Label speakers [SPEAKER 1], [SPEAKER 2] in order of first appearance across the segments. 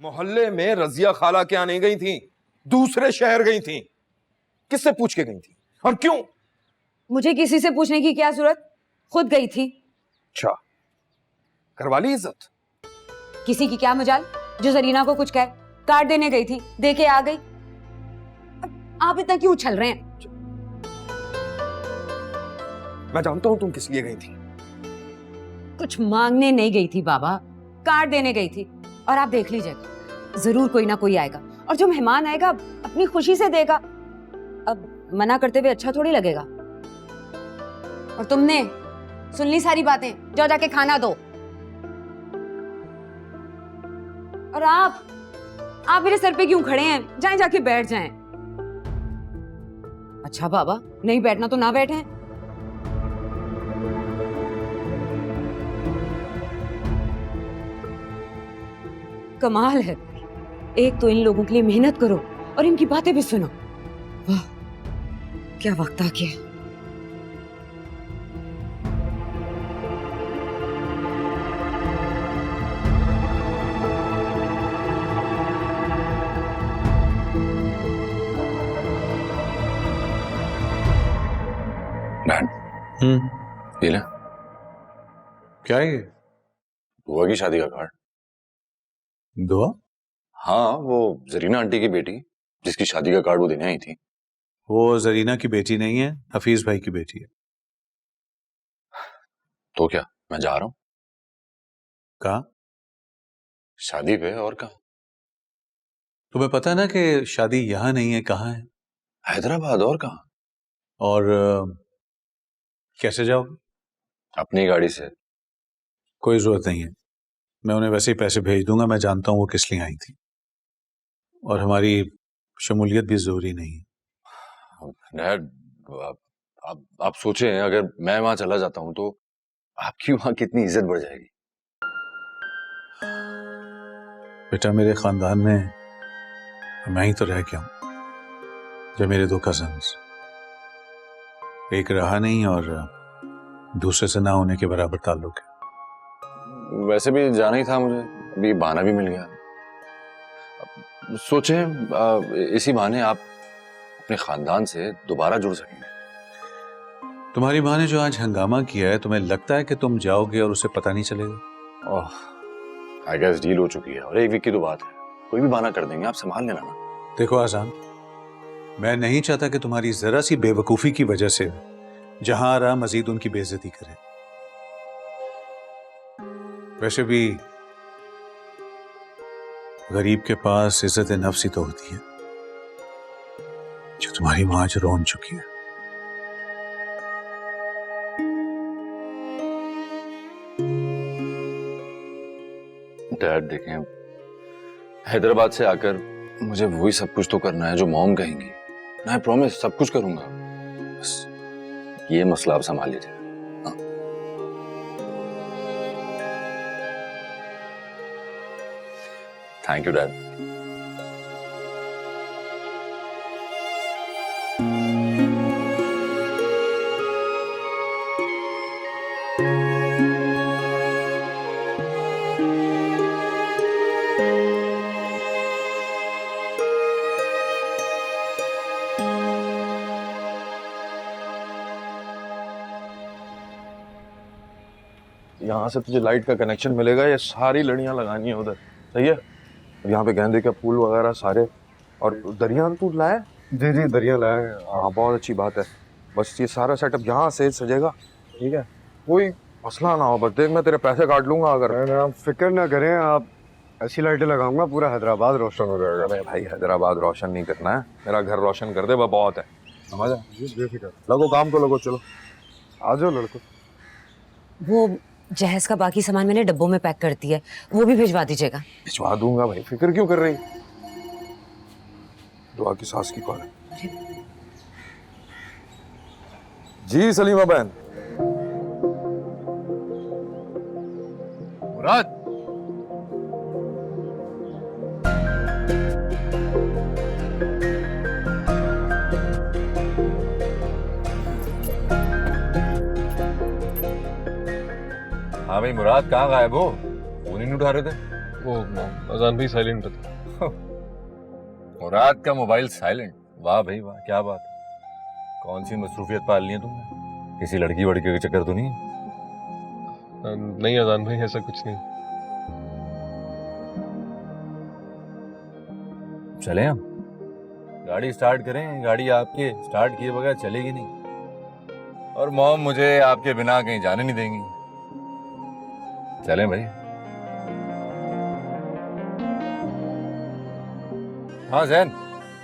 [SPEAKER 1] मोहल्ले में रजिया खाला क्या नहीं गई थी, दूसरे शहर गई थी। किससे पूछ के गई थी और क्यों?
[SPEAKER 2] मुझे किसी से पूछने की क्या जरूरत, खुद गई थी।
[SPEAKER 1] अच्छा, करवा ली इज्जत?
[SPEAKER 2] किसी की क्या मजाल जो जरीना को कुछ कहे। कार्ड देने गई थी, दे के आ गई। अब आप इतना क्यों उछल रहे हैं?
[SPEAKER 1] मैं जानता हूं तुम किस लिए गई थी।
[SPEAKER 2] कुछ मांगने नहीं गई थी बाबा, कार्ड देने गई थी। और आप देख लीजिएगा, जरूर कोई ना कोई आएगा, और जो मेहमान आएगा अपनी खुशी से देगा। अब मना करते हुए अच्छा थोड़ी लगेगा। और तुमने सुन ली सारी बातें, जाओ जाके खाना दो। और आप मेरे सर पे क्यों खड़े हैं? जाएं, जाके बैठ जाएं। अच्छा बाबा, नहीं बैठना तो ना बैठे। कमाल है, एक तो इन लोगों के लिए मेहनत करो और इनकी बातें भी सुनो। वाह, क्या वक्त आ गया।
[SPEAKER 3] ये ले।
[SPEAKER 4] क्या है ये?
[SPEAKER 3] बुआ की शादी का कार्ड।
[SPEAKER 4] दुआ?
[SPEAKER 3] हाँ, वो जरीना आंटी की बेटी जिसकी शादी का कार्ड वो देने आई थी।
[SPEAKER 4] वो जरीना की बेटी नहीं है, हफीज भाई की बेटी है।
[SPEAKER 3] तो क्या, मैं जा रहा हूँ
[SPEAKER 4] कहाँ?
[SPEAKER 3] शादी पे। और कहाँ?
[SPEAKER 4] तुम्हें पता है ना कि शादी यहाँ नहीं है, कहाँ है?
[SPEAKER 3] हैदराबाद। और कहाँ?
[SPEAKER 4] और कैसे जाओगे?
[SPEAKER 3] अपनी गाड़ी से।
[SPEAKER 4] कोई जरूरत नहीं है, मैं उन्हें वैसे ही पैसे भेज दूंगा। मैं जानता हूँ वो किस लिए आई थी, और हमारी शमूलियत भी जरूरी नहीं है।
[SPEAKER 3] डैड, आप सोचें, अगर मैं वहां चला जाता हूँ तो आपकी वहां कितनी इज्जत बढ़ जाएगी।
[SPEAKER 4] बेटा, मेरे खानदान में मैं ही तो रह गया हूँ। जब मेरे 2 कजन्स, एक रहा नहीं और दूसरे से ना होने के बराबर ताल्लुक है।
[SPEAKER 3] वैसे भी जाना ही था मुझे, अभी बहाना भी मिल गया। सोचें, इसी बहाने आप अपने खानदान से दोबारा जुड़ सकेंगे।
[SPEAKER 4] तुम्हारी माँ ने जो आज हंगामा किया है, तुम्हें लगता है कि तुम जाओगे और उसे पता नहीं चलेगा?
[SPEAKER 3] ओह, आई गेस डील हो चुकी है, और 1 वीक की तो बात है, कोई भी बहाना कर देंगे। आप संभाल लेना ना।
[SPEAKER 4] देखो आजान, मैं नहीं चाहता कि तुम्हारी जरा सी बेवकूफी की वजह से जहां आ रहा मजीद उनकी बेइज्जती करे। वैसे भी गरीब के पास इज्जत नफ्स ही तो होती है, जो तुम्हारी मां आज रोन चुकी है।
[SPEAKER 3] डैड देखें, हैदराबाद से आकर मुझे वही सब कुछ तो करना है जो मॉम कहेंगी। मैं प्रॉमिस सब कुछ करूंगा, बस ये मसला आप संभाल लीजिए। Thank you dad.
[SPEAKER 1] यहाँ से तुझे लाइट का कनेक्शन मिलेगा, ये सारी लड़ियाँ लगानी है उधर, सही है? यहाँ पे गेंदे के फूल वगैरह सारे, और दरिया तू लाया?
[SPEAKER 5] जी जी, दरिया लाया है।
[SPEAKER 1] हाँ, बहुत अच्छी बात है। बस ये सारा सेटअप यहाँ से सजेगा, ठीक है? कोई मसला ना हो, बस देख मैं तेरे पैसे काट लूंगा। अगर
[SPEAKER 5] आप फिक्र ना करें, आप ऐसी लाइटें लगाऊंगा पूरा हैदराबाद रोशन हो जाएगा।
[SPEAKER 1] अरे भाई, हैदराबाद रोशन नहीं करना है, मेरा घर रोशन कर दे, वह बहुत है। समझ आ?
[SPEAKER 5] बेफिक्र,
[SPEAKER 1] लगो काम को, लगो, चलो
[SPEAKER 5] आ जाओ लड़को।
[SPEAKER 2] वो जहेज का बाकी सामान मैंने डब्बों में पैक कर दिया है, वो भी भिजवा दीजिएगा।
[SPEAKER 1] भिजवा दूंगा भाई, फिक्र क्यों कर रही? दुआ की सास की कौन है? जी सलीमा बहन।
[SPEAKER 3] मुराद, हाँ भाई मुराद, कहाँ गायब हो? फोन ही नहीं उठा रहे थे।
[SPEAKER 6] वो अजान भी साइलेंट था।
[SPEAKER 3] मुराद का मोबाइल साइलेंट? वाह भाई वाह, क्या बात है। कौन सी मसरूफियत पाल ली है तुमने? किसी लड़की वड़की के चक्कर तो नहीं?
[SPEAKER 6] नहीं अजान भाई, ऐसा कुछ नहीं।
[SPEAKER 3] चलें हम? गाड़ी स्टार्ट करें? गाड़ी आपके स्टार्ट किए बगैर चलेगी नहीं, और मॉम मुझे आपके बिना कहीं जाने नहीं देंगी। चलें भाई। हाँ जैन,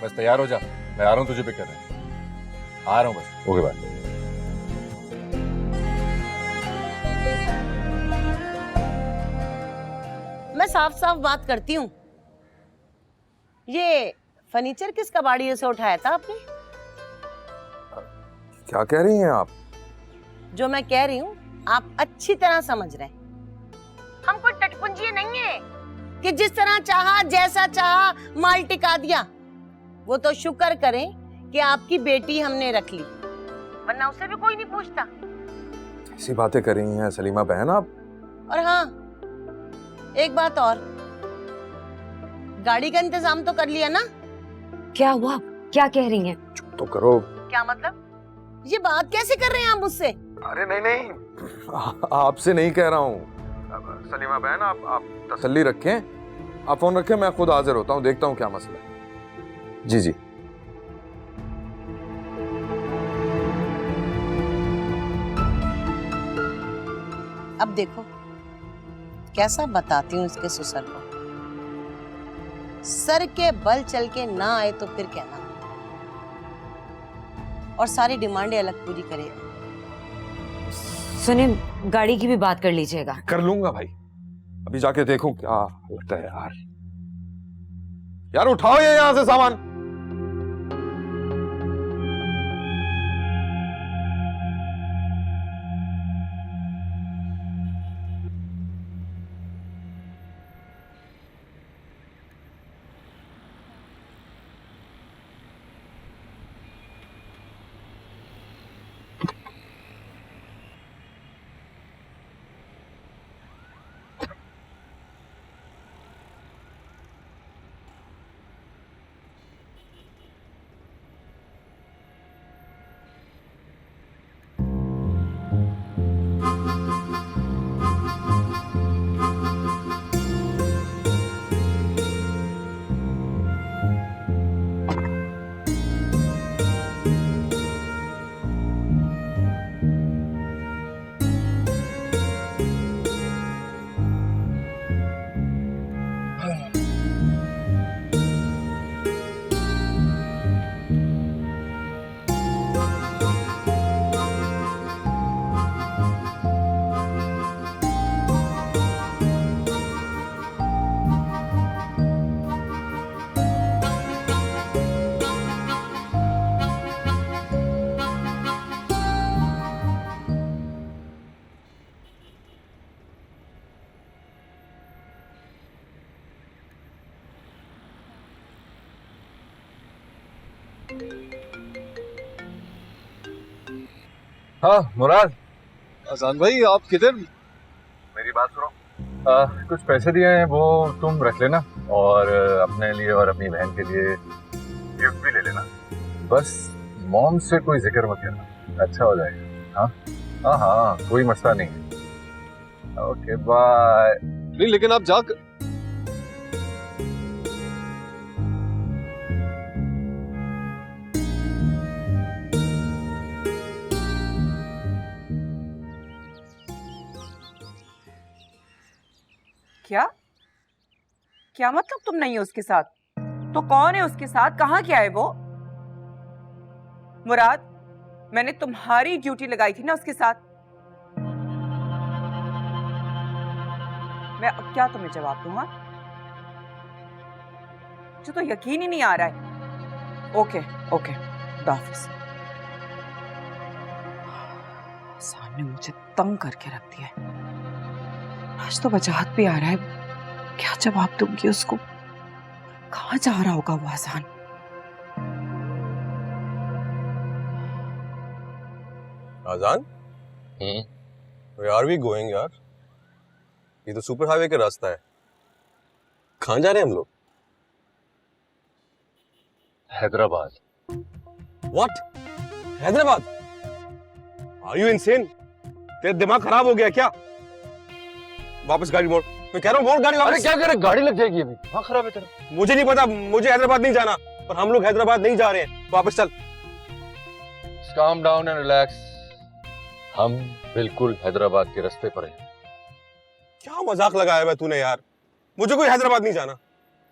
[SPEAKER 3] बस तैयार हो जा, मैं आ रहा हूँ तुझे पिक करने। आ रहा हूँ बस। Okay bye.
[SPEAKER 7] मैं साफ साफ बात करती हूँ, ये फर्नीचर किस कबाड़िए से उठाया था आपने?
[SPEAKER 1] क्या कह रही हैं आप?
[SPEAKER 7] जो मैं कह रही हूँ आप अच्छी तरह समझ रहे हैं। हम कोई टटपुंजिए नहीं है कि जिस तरह चाहा जैसा चाहा माल टिका दिया। वो तो शुक्र करें कि आपकी बेटी हमने रख ली, वरना उसे भी कोई नहीं पूछता।
[SPEAKER 1] ऐसी बातें कर रही हैं सलीमा बहन आप?
[SPEAKER 7] और हाँ, एक बात और, गाड़ी का इंतजाम तो कर लिया ना?
[SPEAKER 2] क्या हुआ? क्या कह रही हैं?
[SPEAKER 1] चुप तो करो।
[SPEAKER 7] क्या मतलब? ये बात कैसे कर रहे हैं आप मुझसे?
[SPEAKER 1] अरे नहीं नहीं, आपसे नहीं कह रहा हूँ सलीमा बहन। आप तसल्ली रखें, आप फोन रखें, मैं खुद हाजिर होता हूँ, देखता हूँ क्या मसला है। जी जी।
[SPEAKER 7] अब देखो कैसा बताती हूँ इसके ससुर को। सर के बल चल के ना आए तो फिर कहना, और सारी डिमांडें अलग पूरी करेगा।
[SPEAKER 2] सुने, गाड़ी की भी बात कर लीजिएगा।
[SPEAKER 1] कर लूंगा भाई, अभी जाके देखूं क्या लगता है। यार यार उठाओ ये यहां से सामान।
[SPEAKER 3] हाँ मुराद।
[SPEAKER 6] अजान भाई आप किधर?
[SPEAKER 3] मेरी बात सुनो। कुछ पैसे दिए हैं, वो तुम रख लेना, और अपने लिए और अपनी बहन के लिए गिफ्ट भी ले लेना। बस मॉम से कोई जिक्र मत करना, अच्छा हो जाएगा। हाँ हाँ हाँ, कोई मसला नहीं। Okay bye.
[SPEAKER 6] नहीं लेकिन आप जा
[SPEAKER 8] क्या क्या मतलब तुम नहीं हो उसके साथ? तो कौन है उसके साथ? कहाँ क्या है वो? मुराद, मैंने तुम्हारी ड्यूटी लगाई थी ना उसके साथ। मैं अब क्या तुम्हें जवाब दूंगा? मुझे तो यकीन ही नहीं आ रहा है। ओके ओके, खुदा हाफिज। सामने मुझे तंग करके रख दिया है। आज तो वजाहत भी आ रहा है, क्या जवाब दूंगी उसको? कहाँ जा रहा होगा वो आसान?
[SPEAKER 9] आजान, Where are we going यार? ये तो सुपर हाईवे का रास्ता है। कहाँ जा रहे हैं हम लोग?
[SPEAKER 3] Hyderabad.
[SPEAKER 9] What? Hyderabad? Are you insane? तेरा दिमाग खराब हो गया क्या? वापस गाड़ी मोड़। मैं कह रहा हूँ मोड़ गाड़ी वापस।
[SPEAKER 3] अरे क्या करे, गाड़ी लग जाएगी अभी। हाँ खराब है तेरा।
[SPEAKER 9] मुझे नहीं पता, मुझे हैदराबाद नहीं जाना। और हम लोग हैदराबाद नहीं जा रहे हैं, वापस चल।
[SPEAKER 3] Calm down and relax. हम बिल्कुल हैदराबाद के रास्ते पर हैं।
[SPEAKER 9] क्या मजाक लगाया है तूने यार? मुझे कोई हैदराबाद नहीं जाना,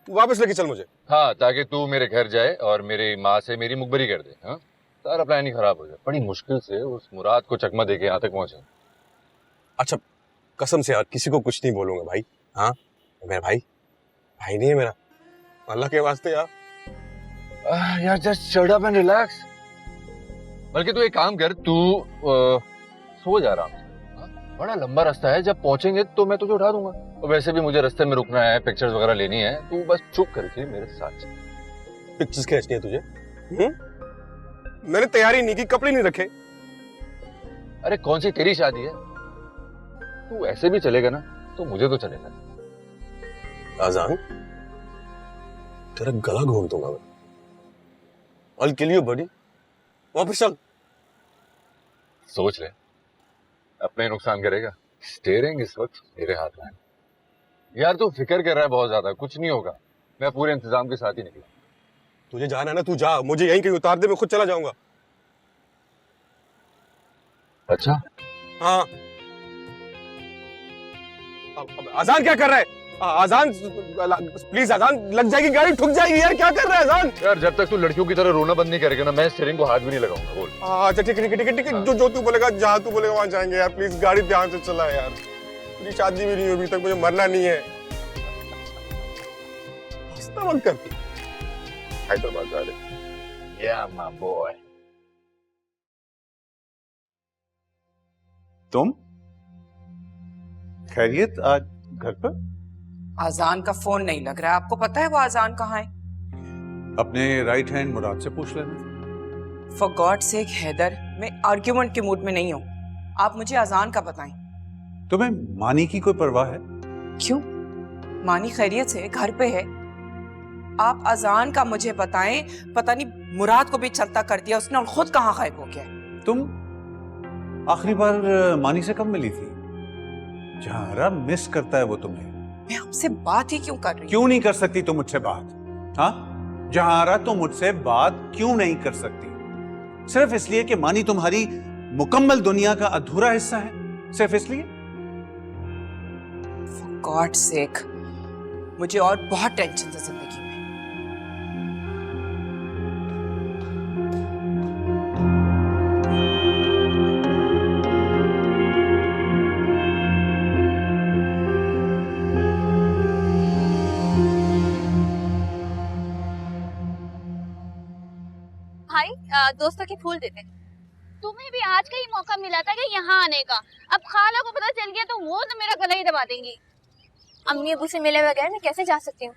[SPEAKER 9] तू वापस लेके चल मुझे।
[SPEAKER 3] हाँ, ताकि तू मेरे घर जाए और मेरी माँ से मेरी मुखबरी कर दे। हाँ, सारा प्लान ही खराब हो जाए। बड़ी मुश्किल से उस मुराद को चकमा देके यहाँ तक पहुंचे।
[SPEAKER 9] अच्छा, कसम से यार किसी को कुछ नहीं बोलूंगा भाई। हाँ, मेरा भाई नहीं है मेरा, अल्लाह के वास्ते यार।
[SPEAKER 3] यार just shut up and relax. बल्कि तू एक काम कर, तू सो जा आराम से। हाँ? बड़ा लंबा रास्ता है, जब पहुंचेंगे तो मैं तुझे उठा दूंगा। और वैसे भी मुझे रास्ते में रुकना है, पिक्चर्स वगैरह लेनी है, तू बस चुप करके मेरे साथ चल।
[SPEAKER 9] पिक्चर्स खींचनी है तुझे? मैंने तैयारी नहीं की, कपड़े नहीं रखे।
[SPEAKER 3] अरे कौन सी तेरी शादी है? तू ऐसे भी चलेगा ना तो मुझे तो चलेगा।
[SPEAKER 9] आजान, तेरा गला घोंट दूंगा मैं। I'll kill you buddy। वापस चल।
[SPEAKER 3] सोच ले, अपने नुकसान करेगा। स्टीयरिंग इस वक्त मेरे हाथ में है। यार तू फिक्र कर रहा है बहुत ज्यादा, कुछ नहीं होगा। मैं पूरे इंतजाम के साथ ही निकला।
[SPEAKER 9] तुझे जाना है ना, तू जा, मुझे यहीं कहीं उतार दे, मैं खुद चला जाऊंगा।
[SPEAKER 3] अच्छा
[SPEAKER 9] हाँ। अब आजान क्या कर रहा है? आजान प्लीज, आजान लग जाएगी गाड़ी, ठुक जाएगी यार, क्या कर रहा है आजान?
[SPEAKER 3] यार जब तक तू लड़कियों की तरह रोना बंद नहीं करेगा ना, मैं स्टीयरिंग को हाथ भी नहीं लगाऊंगा। बोल।
[SPEAKER 9] अच्छा ठीक है ठीक है ठीक है, जो तू बोलेगा, जहाँ तू बोलेगा वहां जाएंगे यार। प्लीज गाड़ी ध्यान से चला यार, मेरी शादी भी नहीं हुई अभी तक, मुझे मरना नहीं है। हंसना मत कर। हैदराबाद जा रहे।
[SPEAKER 3] Yeah, my boy।
[SPEAKER 4] तुम खैरियत? आज घर पर?
[SPEAKER 8] आजान का फोन नहीं लग रहा है। आपको पता है वो आजान कहाँ है?
[SPEAKER 4] अपने राइट हैंड मुराद से पूछ लेना।
[SPEAKER 8] फॉर गॉड सेक हैदर, मैं आर्ग्यूमेंट के मूड में नहीं हूँ। आप मुझे आजान का बताएं।
[SPEAKER 4] तुम्हें मानी की कोई परवाह है?
[SPEAKER 8] क्यों? मानी खैरियत से घर पे है। आप अजान का मुझे बताएं। पता नहीं मुराद को भी चलता कर दिया उसने, और खुद कहाँ गायब हो गया।
[SPEAKER 4] तुम आखिरी बार मानी से कब मिली थी? जहारा मिस करता है वो तुम्हें।
[SPEAKER 8] मैं आपसे बात ही क्यों कर रही हूँ?
[SPEAKER 4] क्यों नहीं कर सकती तुम मुझसे बात? हाँ, जहारा तुम मुझसे बात क्यों नहीं कर सकती? सिर्फ इसलिए कि मानी तुम्हारी मुकम्मल दुनिया का अधूरा हिस्सा है? सिर्फ इसलिए?
[SPEAKER 8] फॉर गॉड सेक, मुझे और बहुत टेंशन है जिंदगी में।
[SPEAKER 10] भाई दोस्तों के फूल देते। तुम्हें भी आज का ही मौका मिला था कि यहाँ आने का। अब खाला को पता चल गया तो वो तो मेरा गला ही दबा देंगी। अम्मी अबू से मिले बगैर मैं कैसे जा सकती हूँ?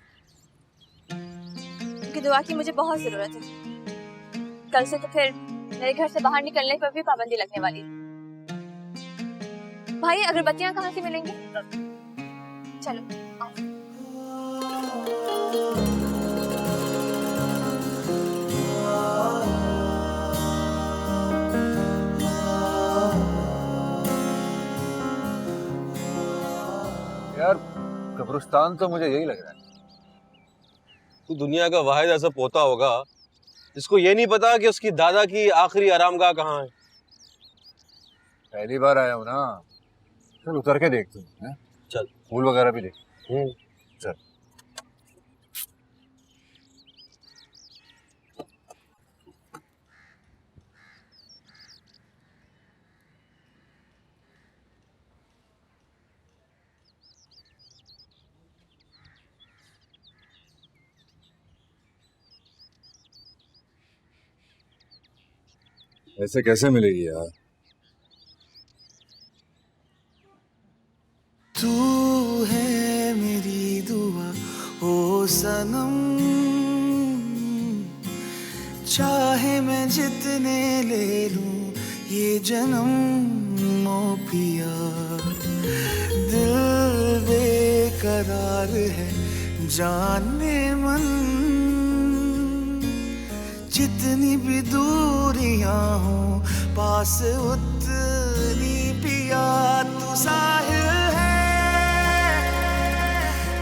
[SPEAKER 10] उनकी दुआ की मुझे बहुत जरूरत है। कल से तो फिर मेरे घर से बाहर निकलने पर भी पाबंदी लगने वाली है। भाई अगरबत्तियाँ कहाँ से मिलेंगी? चलो आओ।
[SPEAKER 3] यार कब्रिस्तान तो मुझे यही लग रहा है।
[SPEAKER 9] तू दुनिया का वाहिद ऐसा पोता होगा जिसको ये नहीं पता कि उसकी दादा की आखिरी आरामगाह कहाँ है।
[SPEAKER 3] पहली बार आया हूँ ना, चल उतर के देखते हैं।
[SPEAKER 9] चल
[SPEAKER 3] फूल वगैरह भी देख। चल। ऐसे कैसे मिलेगी यार?
[SPEAKER 11] तू है मेरी दुआ ओ सनम, चाहे मैं जितने ले लूं ये जन्म ओ पिया। दिल बेकरार है जाने मन, जितनी भी दूरियां हो पास उतनी पिया तू साहिल है।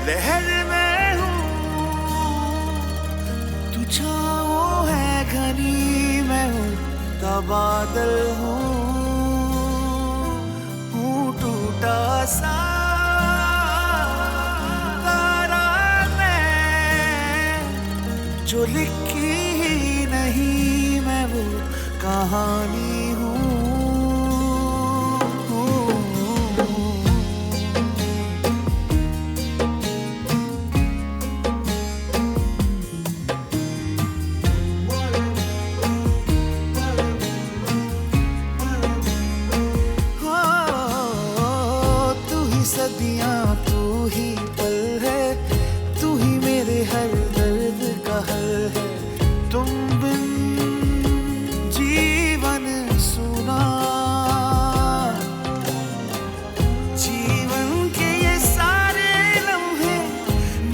[SPEAKER 11] लहर में हूँ तू छाँव है घनी, मैं हूँ बादल हूँ टूटा सा तारा मैं, जो लिखी ही नहीं मैं वो कहानी हूँ। सदियां तू ही पल है, तू ही मेरे हर दर्द का हल है। तुम बिन जीवन सुना, जीवन के ये सारे लम्हे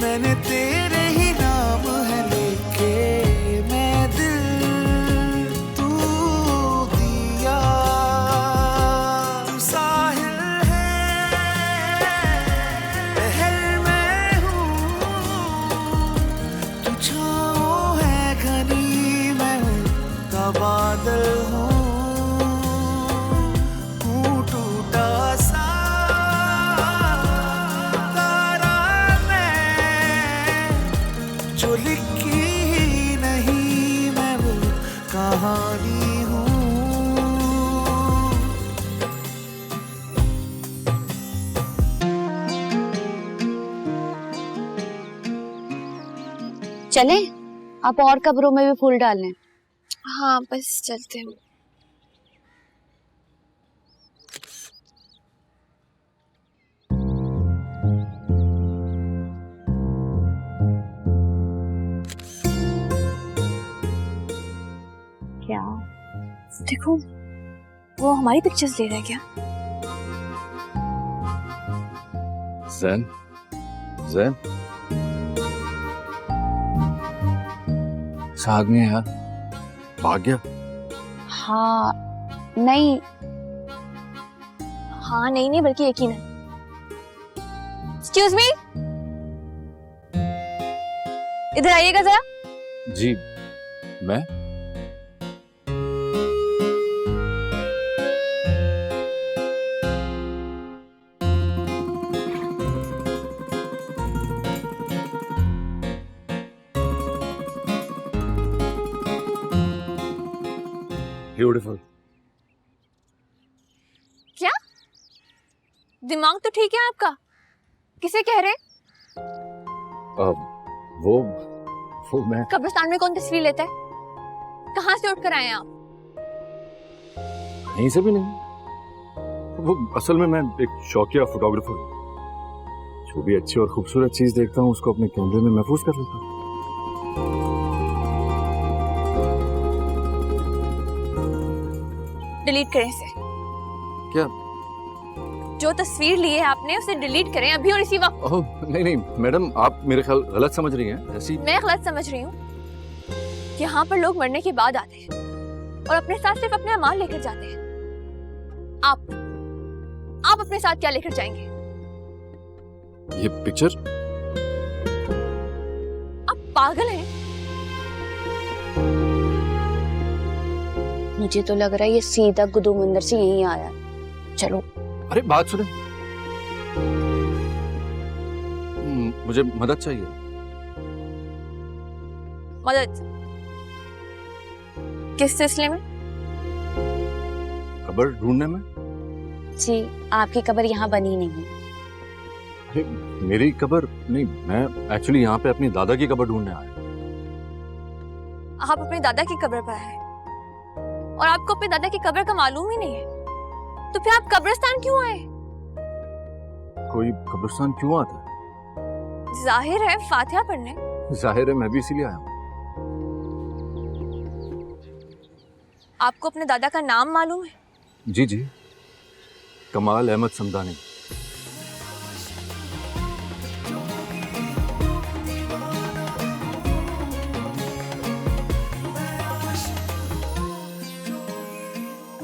[SPEAKER 11] मैंने तेरे ही नाम है लेके, मैं दिल तू दिया साहिल बादल हूँ टूटा सा तारा मैं, जो लिखी ही नहीं मैं वो कहानी हूँ।
[SPEAKER 10] चले आप और कब्रों में भी फूल डाल लें। हाँ बस चलते हैं। क्या देखो वो हमारी पिक्चर्स ले रहा है क्या?
[SPEAKER 3] जैन, जैन आदमी है यार, भाग गया।
[SPEAKER 10] हाँ नहीं, हाँ नहीं बल्कि यकीन है। एक्सक्यूज मी, इधर आइएगा जरा।
[SPEAKER 3] जी मैं ब्यूटीफुल।
[SPEAKER 10] क्या दिमाग तो ठीक है आपका? किसे कह रहे?
[SPEAKER 3] वो मैं
[SPEAKER 10] कब्रिस्तान में कौन तस्वीर लेता है? कहाँ से उठकर आए आप?
[SPEAKER 3] कहीं से भी नहीं। वो असल में मैं एक शौकिया फोटोग्राफर हूँ। जो भी अच्छी और खूबसूरत चीज देखता हूँ उसको अपने कैमरे में महफूज कर लेता हूँ।
[SPEAKER 10] डिलीट करें इसे।
[SPEAKER 3] क्या?
[SPEAKER 10] जो तस्वीर ली है आपने उसे डिलीट करें अभी और इसी वक्त।
[SPEAKER 3] ओह नहीं मैडम, आप मेरे ख्याल गलत समझ रही हैं। ऐसी
[SPEAKER 10] मैं गलत समझ रही हूँ। यहाँ पर लोग मरने के बाद आते हैं और अपने साथ सिर्फ अपने अमाल लेकर जाते हैं। आप अपने साथ क्या लेकर जाएंगे?
[SPEAKER 3] ये पिक्चर?
[SPEAKER 10] आप पागल हैं? मुझे तो लग रहा है ये सीधा गुदू मंदिर से यहीं आया। चलो।
[SPEAKER 3] अरे बात सुने, मुझे मदद चाहिए।
[SPEAKER 10] मदद? किस सिलसिले में?
[SPEAKER 3] कब्र ढूंढने में।
[SPEAKER 10] जी आपकी कब्र यहाँ बनी नहीं है।
[SPEAKER 3] अरे मेरी कब्र नहीं, मैं एक्चुअली यहाँ पे अपनी दादा की कब्र ढूंढने आया।
[SPEAKER 10] आप अपने दादा की कब्र पर आए और आपको अपने दादा की कब्र का मालूम ही नहीं है, तो फिर आप कब्रिस्तान क्यों आए?
[SPEAKER 3] कोई कब्रिस्तान क्यों आता है?
[SPEAKER 10] जाहिर है फातिहा पढ़ने।
[SPEAKER 3] जाहिर है मैं भी इसीलिए आया हूँ।
[SPEAKER 10] आपको अपने दादा का नाम मालूम है?
[SPEAKER 3] जी जी, कमाल अहमद समदानी।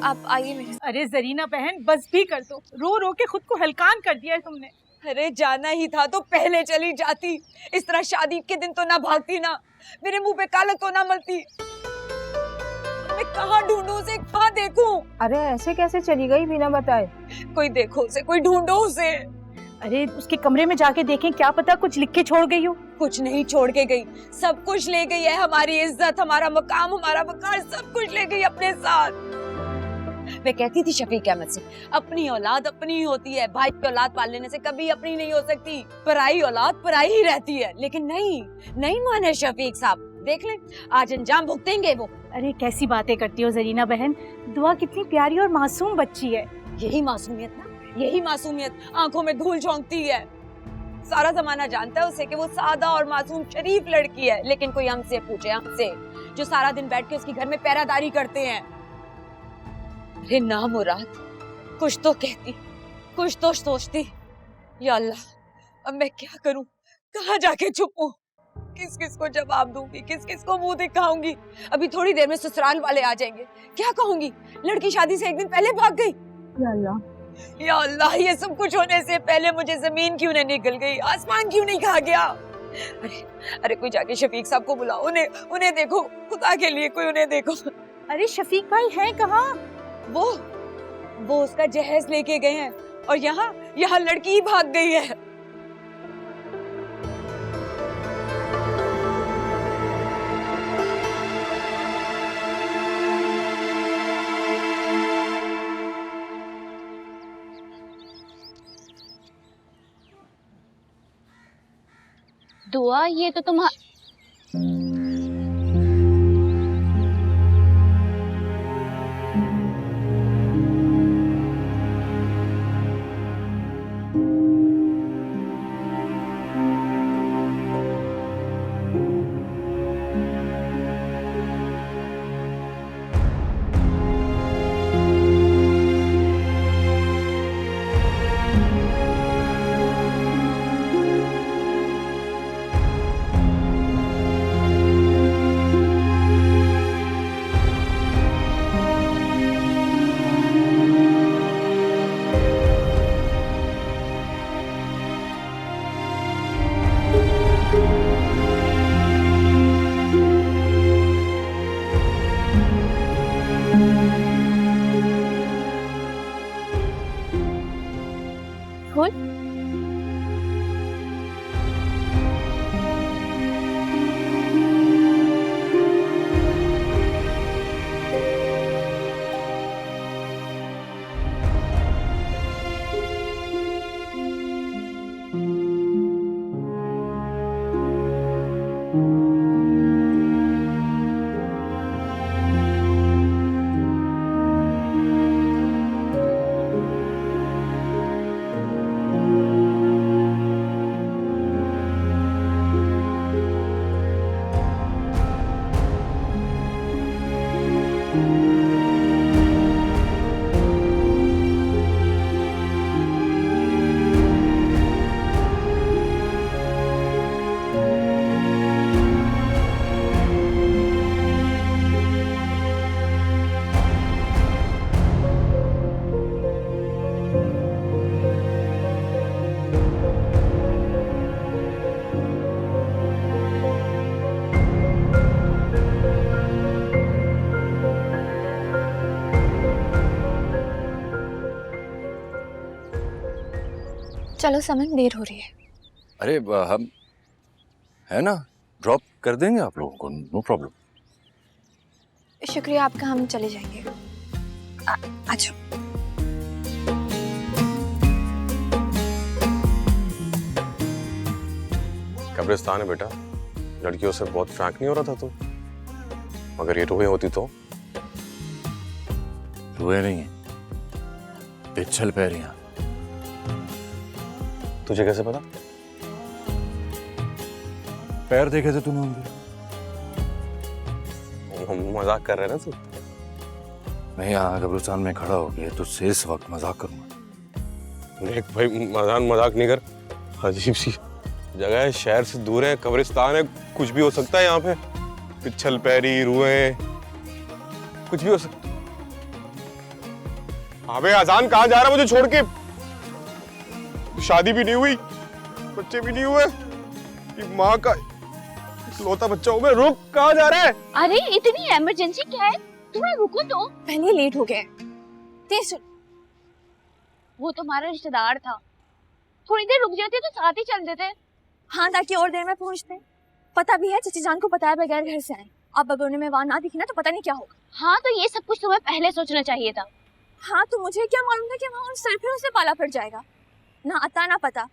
[SPEAKER 10] आप आइए मेरे साथ।
[SPEAKER 8] अरे जरीना बहन बस भी कर दो, रो रो के खुद को हलकान कर दिया है तुमने।
[SPEAKER 2] अरे जाना ही था तो पहले चली जाती, इस तरह शादी के दिन तो ना भागती, ना मेरे मुंह पे काला तो ना मलती। मैं कहाँ ढूंढूं उसे, कहाँ देखूं?
[SPEAKER 8] अरे ऐसे कैसे चली गई बिना बताए?
[SPEAKER 2] कोई देखो उसे, कोई ढूंढो उसे।
[SPEAKER 8] अरे उसके कमरे में जाके देखें, क्या पता कुछ लिख के छोड़ गई हो।
[SPEAKER 2] कुछ नहीं छोड़ के गई, सब कुछ ले गई है। हमारी इज्जत, हमारा मकाम, हमारा वकार, सब कुछ ले गई अपने साथ। मैं कहती थी शफीक अहमद से, अपनी औलाद अपनी ही होती है, भाई की औलाद पाल लेने से कभी अपनी नहीं हो सकती, पराई औलाद पराई ही रहती है। लेकिन नहीं, नहीं माने शफीक साहब। देख लें, आज अंजाम भुगतेंगे वो।
[SPEAKER 8] अरे कैसी बातें करती हो जरीना बहन, दुआ कितनी प्यारी और मासूम बच्ची है।
[SPEAKER 2] यही मासूमियत ना, यही मासूमियत आंखों में धूल झोंकती है। सारा जमाना जानता है उसे कि वो सादा और मासूम शरीफ लड़की है, लेकिन कोई हमसे पूछे, हमसे जो सारा दिन बैठ के उसके घर में पहरादारी करते हैं। अरे ना मुराद, कुछ तो कहती, कुछ तो सोचती। या अल्लाह, अब मैं क्या करूं, कहाँ जाके छुपूं, किस किस को जवाब दूंगी, किस किस को मुंह दिखाऊंगी? अभी थोड़ी देर में ससुराल वाले आ जाएंगे, क्या कहूंगी? लड़की शादी से एक दिन पहले भाग गई।
[SPEAKER 8] या अल्लाह,
[SPEAKER 2] या अल्लाह, ये सब कुछ होने से पहले मुझे जमीन क्यों नहीं निकल गई, आसमान क्यों नहीं खा गया? अरे कोई जाके शफीक साहब को बुलाओ, उन्हें देखो, खुदा के लिए कोई उन्हें देखो।
[SPEAKER 8] अरे शफीक भाई है कहाँ?
[SPEAKER 2] वो उसका जहेज लेके गए हैं और यहाँ लड़की ही भाग गई है।
[SPEAKER 10] दुआ, ये तो तुम चलो समझ, देर हो रही है।
[SPEAKER 3] अरे हम है ना, ड्रॉप कर देंगे आप लोगों को, नो प्रॉब्लम।
[SPEAKER 10] शुक्रिया आपका, हम चले जाएंगे। अच्छा,
[SPEAKER 9] कब्रिस्तान है बेटा, लड़कियों से बहुत फ्रैंक नहीं हो रहा था तू? मगर ये रुए होती तो?
[SPEAKER 3] रुए नहीं है, पिछल पैरियां।
[SPEAKER 9] तुझे कैसे पता?
[SPEAKER 3] पैर देखे थे तूने उनके?
[SPEAKER 9] मजाक कर रहे हैं ना तू?
[SPEAKER 3] मैं यहाँ कब्रिस्तान में खड़ा हो गया तुझसे इस वक्त मजाक करूंगा।
[SPEAKER 9] देख भाई, मजाक नहीं कर, अजीब सी जगह है, शहर से दूर है, कब्रिस्तान है, कुछ भी हो सकता है यहाँ पे। पिछल पैरी, रुए, कुछ भी हो सकता। अबे अजान कहाँ जा रहा है मुझे छोड़ के? शादी भी नहीं हुई, बच्चे भी नहीं हुए, कि माँ का इकलौता बच्चा हूँ मैं। रुक, कहाँ जा रहा है?
[SPEAKER 10] अरे इतनी इमरजेंसी क्या है, थोड़ा रुको तो।
[SPEAKER 12] पहले लेट हो गए।
[SPEAKER 10] वो तुम्हारा रिश्तेदार था, थोड़ी देर रुक जाते तो साथ ही चल देते।
[SPEAKER 12] हाँ, ताकि और देर में पहुंचते। पता भी है चची जान को बताया बगैर घर से आए। अब अगर उन्हें मैं वहां ना दिखी ना तो पता नहीं क्या होगा।
[SPEAKER 10] हाँ, तो ये सब कुछ तुम्हें पहले सोचना चाहिए था।
[SPEAKER 12] हाँ, तो मुझे क्या मालूम था कि वहाँ उन सर फिर उसे पाला पड़ जाएगा। ना आता ना पता।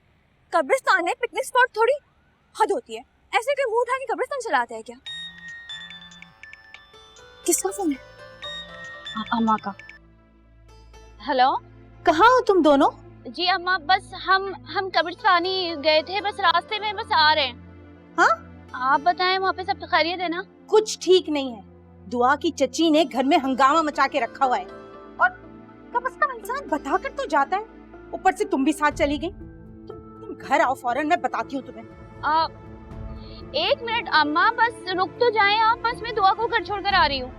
[SPEAKER 12] कब्रिस्तान है, पिकनिक स्पॉट थोड़ी। हद होती है, ऐसे कोई मुंह उठा के कब्रिस्तान चलाते हैं क्या? किसका फोन है?
[SPEAKER 10] अम्मा का। हेलो,
[SPEAKER 12] कहाँ हो तुम दोनों?
[SPEAKER 10] जी अम्मा, बस हम कब्रिस्तानी गए थे, बस रास्ते में बस आ रहे हैं।
[SPEAKER 12] हाँ,
[SPEAKER 10] आप बताएं वहाँ पे सब खैरियत है ना?
[SPEAKER 12] कुछ ठीक नहीं है। दुआ की चची ने घर में हंगामा मचा के रखा हुआ है और कम से कम इंसान बताकर तो जाता है। ऊपर से तुम भी साथ चली गई। तुम घर आओ फौरन, मैं बताती हूँ तुम्हें।
[SPEAKER 10] एक मिनट अम्मा, बस रुक तो जाएं आप, बस मैं दुआ को घर छोड़कर आ रही हूँ।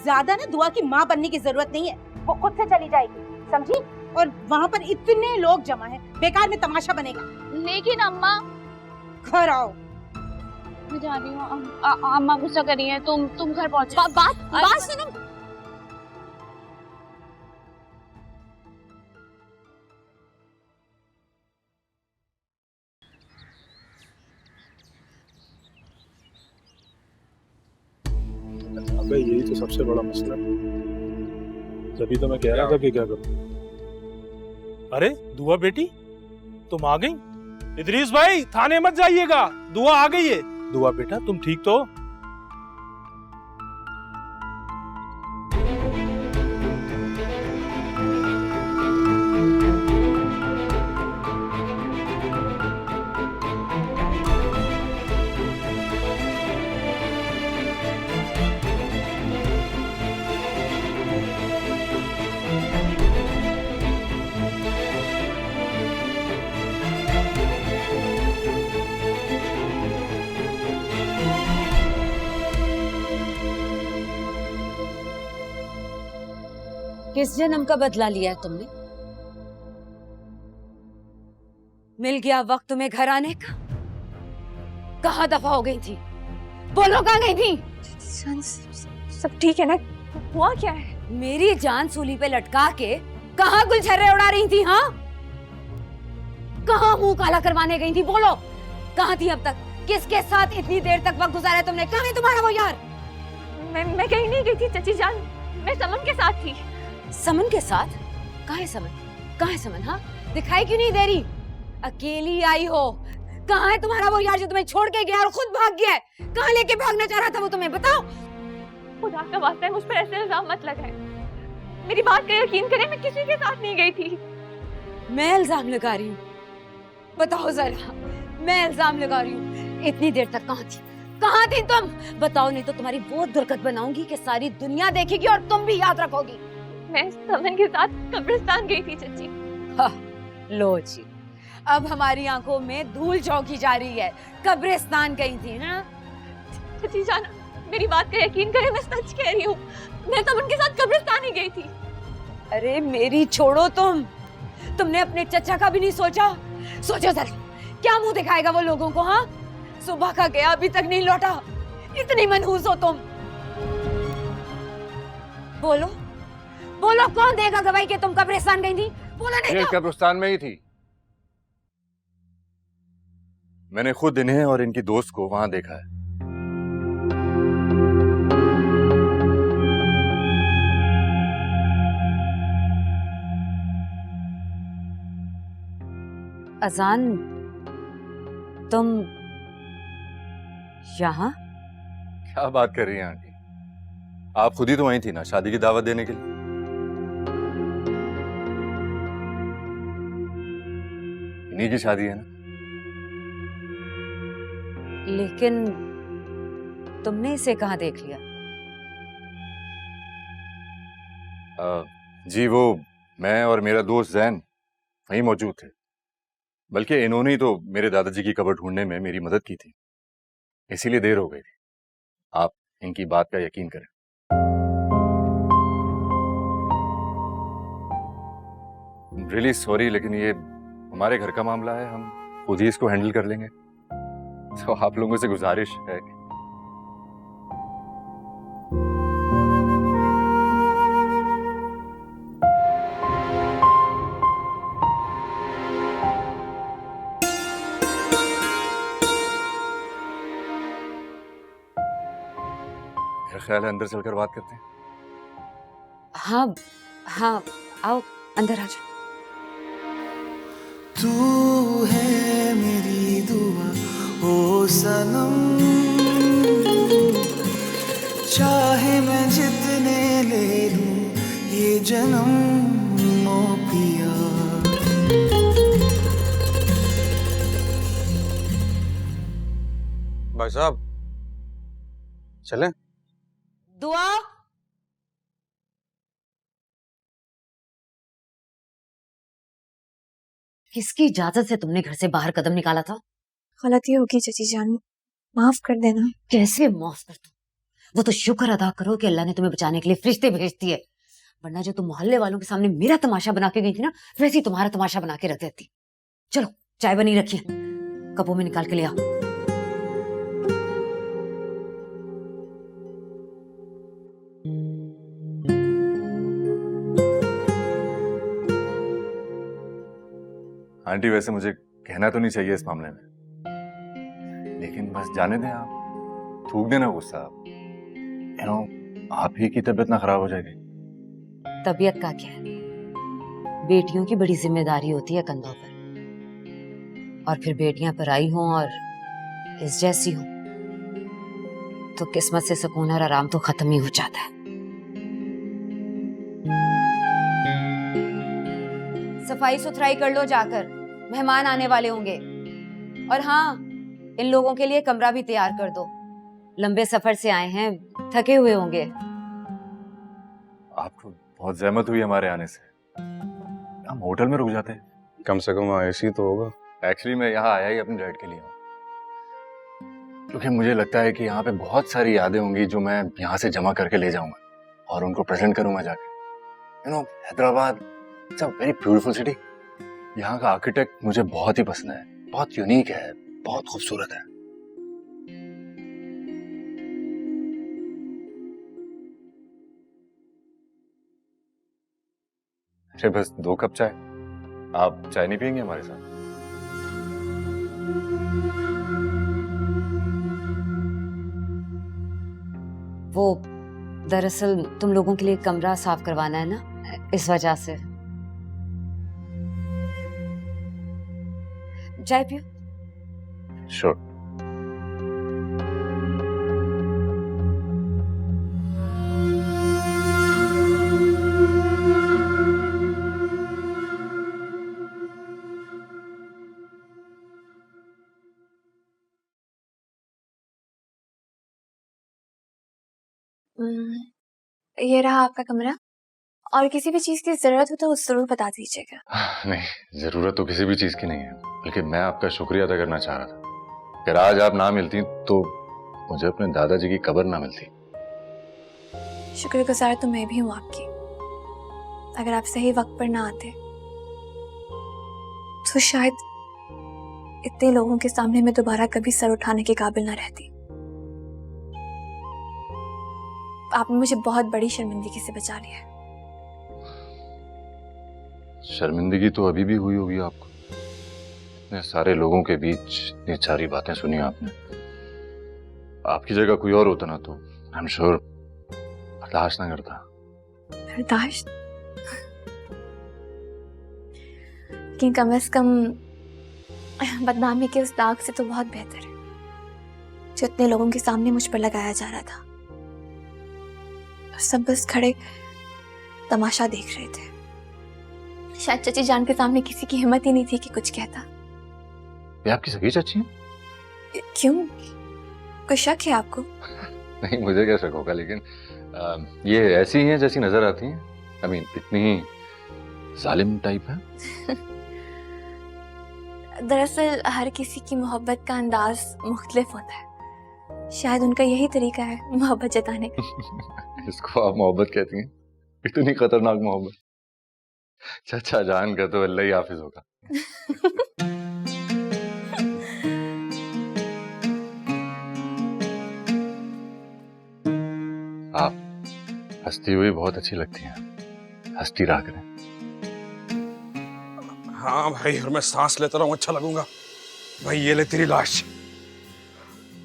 [SPEAKER 12] ज्यादा ना दुआ की माँ बनने की जरूरत नहीं है, वो खुद से चली जाएगी, समझी? और वहाँ पर इतने लोग जमा हैं, बेकार में तमाशा बनेगा।
[SPEAKER 10] लेकिन अम्मा,
[SPEAKER 12] घर आओ।
[SPEAKER 10] मैं जा रही हूँ। अम्मा गुस्सा कर रही है, तुम घर पहुँचो।
[SPEAKER 12] बात सुनो।
[SPEAKER 4] अबे यही तो सबसे बड़ा मसला है। तभी तो मैं कह रहा था कि क्या करूं।
[SPEAKER 13] अरे दुआ बेटी, तुम आ गई? इदरीस भाई, थाने मत जाइएगा, दुआ आ गई है। दुआ बेटा, तुम ठीक तो?
[SPEAKER 2] किस जन्म का बदला लिया है तुमने? मिल गया वक्त तुम्हें घर आने का? कहाँ दफा हो गई थी? बोलो, कहाँ गई थी?
[SPEAKER 12] सब ठीक है ना? हुआ क्या है?
[SPEAKER 2] मेरी जान सूली पे लटका के कहाँ गुलछर्रे उड़ा रही थी? हाँ, कहाँ मुंह काला करवाने गई थी? बोलो, कहाँ थी अब तक? किसके साथ इतनी देर तक वक्त गुजारा तुमने? कहाँ है तुम्हारा वो यार?
[SPEAKER 12] मैं कहीं नहीं गई थी चची जान, मैं समन के साथ थी।
[SPEAKER 2] समन के साथ? कहाँ है समन? कहाँ है समन? हाँ, दिखाई क्यों नहीं दे रही? अकेली आई हो? कहाँ है तुम्हारा वो यार जो तुम्हें छोड़ के गया और खुद भाग गया है? कहाँ लेके भागना चाह रहा था वो, तुम्हें बताओ।
[SPEAKER 12] खुदा का वास्ता है, मुझ पर ऐसे इल्जाम मत लगाए। मेरी बात का यकीन करें, मैं किसी के साथ नहीं गई थी।
[SPEAKER 2] मैं इल्जाम लगा रही हूँ? बताओ जरा, मैं इल्जाम लगा रही हूँ? इतनी देर तक कहाँ थी? कहाँ थी तुम? बताओ, नहीं तो तुम्हारी वो दुर्गत बनाऊंगी कि सारी दुनिया देखेगी और तुम भी याद रखोगी।
[SPEAKER 12] मैं समन के साथ कब्रिस्तान गई थी चची।
[SPEAKER 2] लो जी, अब हमारी आंखों में धूल झोंकी जा रही है। कब्रिस्तान गई थी ना?
[SPEAKER 12] चची जान, मेरी बात का यकीन करें, मैं सच कह रही हूँ। मैं समन के साथ कब्रिस्तान ही गई थी।
[SPEAKER 2] अरे मेरी छोड़ो तुमने अपने चचा का भी नहीं सोचा? सोचो जरा, क्या मुंह दिखाएगा वो लोगों को? हाँ, सुबह का गया अभी तक नहीं लौटा, इतनी मनहूस हो तुम। बोलो बोलो, कौन देगा गवाही कि तुम कब्रिस्तान गई थी? बोला नहीं
[SPEAKER 3] ये
[SPEAKER 2] तो?
[SPEAKER 3] कब्रिस्तान में ही थी। मैंने खुद इन्हें और इनकी दोस्त को वहां देखा है।
[SPEAKER 2] अजान, तुम यहाँ?
[SPEAKER 3] क्या बात कर रही हैं आंटी? आप खुद ही तो आई थी ना शादी की दावत देने के लिए। इन्हीं की शादी है ना।
[SPEAKER 2] लेकिन तुमने इसे कहाँ देख लिया?
[SPEAKER 3] जी वो मैं और मेरा दोस्त जैन वहीं मौजूद थे। बल्कि इन्होंने ही तो मेरे दादाजी की कब्र ढूंढने में मेरी मदद की थी, इसीलिए देर हो गई थी। आप इनकी बात का यकीन करें। रियली सॉरी, लेकिन ये हमारे घर का मामला है, हम खुद ही इसको हैंडल कर लेंगे। तो आप लोगों से गुजारिश है कि मेरा ख्याल है अंदर चलकर बात करते हैं।
[SPEAKER 2] हाँ हाँ, आओ अंदर आ जाओ।
[SPEAKER 11] तू है मेरी दुआ ओ सनम, चाहे मैं जितने ले लूं ये जन्म ओ पिया।
[SPEAKER 5] भाई साहब चलें?
[SPEAKER 2] दुआ, किसकी इजाजत से तुमने घर से बाहर कदम निकाला था?
[SPEAKER 10] गलती होगी चाची जान, माफ कर देना।
[SPEAKER 2] कैसे माफ कर दूं? वो तो शुक्र अदा करो कि अल्लाह ने तुम्हें बचाने के लिए फरिश्ते भेज दिए, वरना जो तुम मोहल्ले वालों के सामने मेरा तमाशा बना के गई थी ना, वैसे ही तुम्हारा तमाशा बना के रख देती। चलो चाय बनी रखी है, कपों में निकाल के ले आओ।
[SPEAKER 3] आंटी वैसे मुझे कहना तो नहीं चाहिए इस मामले में, लेकिन बस जाने दें, आप थूक देना गुस्सा। यू नो, आप ही की तबीयत ना खराब हो जाएगी।
[SPEAKER 2] तबीयत का क्या है, बेटियों की बड़ी जिम्मेदारी होती है कंधों पर, और फिर बेटियां पराई हों और इस जैसी हों तो किस्मत से सुकून और आराम तो खत्म ही हो जाता है। सफाई सुथराई कर लो जाकर, मेहमान आने वाले होंगे। और हाँ, इन लोगों के लिए कमरा भी तैयार कर दो, लंबे सफर से आए हैं, थके हुए होंगे।
[SPEAKER 3] आपको बहुत जहमत हुई हमारे आने से, हम होटल में रुक जाते हैं।
[SPEAKER 5] कम से कम ऐसी तो होगा।
[SPEAKER 3] एक्चुअली मैं यहाँ आया ही अपने डैड के लिए हूँ, क्योंकि मुझे लगता है कि यहाँ पे बहुत सारी यादें होंगी जो मैं यहाँ से जमा करके ले जाऊंगा और उनको प्रेजेंट करूंगा जाके। You know, Hyderabad it's a very beautiful city. यहाँ का आर्किटेक्ट मुझे बहुत ही पसंद है, बहुत यूनिक है, बहुत खूबसूरत है। अरे बस 2 कप चाय, आप चाय नहीं पियेंगे हमारे साथ?
[SPEAKER 2] वो दरअसल तुम लोगों के लिए कमरा साफ करवाना है ना, इस वजह से। चाय पियो।
[SPEAKER 3] श्योर।
[SPEAKER 10] ये रहा आपका कमरा, और किसी भी चीज की जरूरत हो तो जरूर बता दीजिएगा।
[SPEAKER 3] नहीं, जरूरत तो किसी भी चीज की नहीं है, बल्कि मैं आपका शुक्रिया अदा करना चाह रहा था। अगर आज आप ना मिलती तो मुझे अपने दादाजी की कब्र ना मिलती।
[SPEAKER 10] शुक्रगुजार तो मैं भी हूँ आपकी। अगर आप सही वक्त पर ना आते तो शायद इतने लोगों के सामने मैं दोबारा कभी सर उठाने के काबिल ना रहती। आपने मुझे बहुत बड़ी शर्मिंदगी से बचा लिया है।
[SPEAKER 3] शर्मिंदगी तो अभी भी हुई होगी आपको, इतने सारे लोगों के बीच इतनी सारी बातें सुनी आपने। आपकी जगह कोई और होता ना तो आई एम श्योर बर्दाश्त ना करता।
[SPEAKER 10] बर्दाश्त? लेकिन कम से कम बदनामी के उस दाग से तो बहुत बेहतर है जो इतने लोगों के सामने मुझ पर लगाया जा रहा था। सब बस खड़े तमाशा देख रहे थे। शायद चाची जान के सामने किसी की हिम्मत ही नहीं थी कि कुछ कहता।
[SPEAKER 3] ये आपकी सगी चाची है?
[SPEAKER 10] क्यों, कोई शक है आपको?
[SPEAKER 3] नहीं, मुझे क्या शक होगा, लेकिन ये ऐसी ही हैं जैसी नजर आती हैं। आई मीन, इतनी ही जालिम टाइप है।
[SPEAKER 10] दरअसल हर किसी की मोहब्बत का अंदाज मुख्तलिफ होता है। शायद उनका यही तरीका है मोहब्बत जताने का।
[SPEAKER 3] इसको आप मोहब्बत कहती हैं? इतनी खतरनाक मोहब्बत? चाचा जान का तो अल्लाह ही हाफिज होगा। आप हंसती हुई बहुत अच्छी लगती हैं, हंसती रहा करें।
[SPEAKER 9] हाँ भाई, और मैं सांस लेता रहूं अच्छा लगूंगा। भाई ये ले तेरी लाश,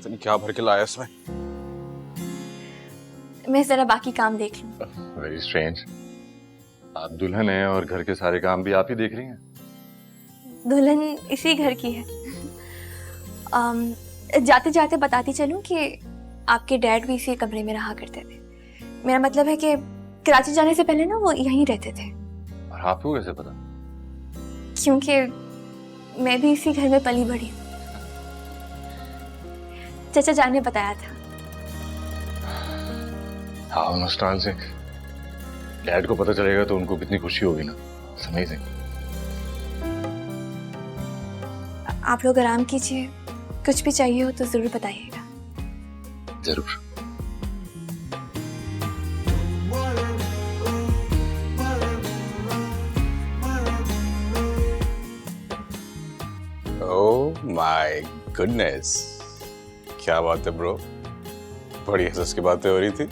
[SPEAKER 9] तुम क्या भर के लाया इसमें?
[SPEAKER 10] मैं जरा बाकी काम देख लूं।
[SPEAKER 3] वेरी स्ट्रेंज, आप दुल्हन हैं और घर के सारे काम भी आप ही देख रही हैं।
[SPEAKER 10] दुल्हन इसी घर की है। जाते जाते बताती चलूं कि आपके डैड भी इसी कमरे में रहा करते थे। मेरा मतलब है कि कराची जाने से पहले ना वो यहीं रहते थे।
[SPEAKER 3] और आपको कैसे पता?
[SPEAKER 10] क्योंकि मैं भी इसी घर में पली बड़ी हूँ। चाचा जान ने बताया था।
[SPEAKER 3] हाँ नॉस्टैल्जिक। डैड को पता चलेगा तो उनको कितनी खुशी होगी ना। अमेजिंग।
[SPEAKER 10] आप लोग आराम कीजिए, कुछ भी चाहिए हो तो जरूर बताइएगा।
[SPEAKER 3] जरूर।
[SPEAKER 9] ओह माय गुडनेस, क्या बात है ब्रो, बड़ी हंस की बातें हो रही थी।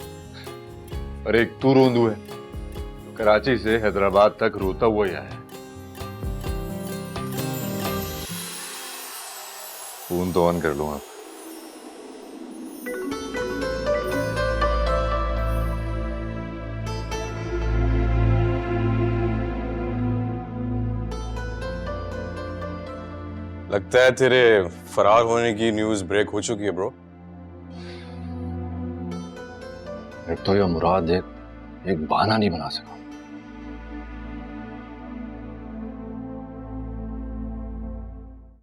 [SPEAKER 3] अरे एक तू रोंदू है, कराची से हैदराबाद तक रोता हुआ ही आया। फोन तो ऑन कर लो आप।
[SPEAKER 9] लगता है तेरे फरार होने की न्यूज़ ब्रेक हो चुकी है ब्रो।
[SPEAKER 3] एक तो ये मुराद एक बहाना नहीं बना सका।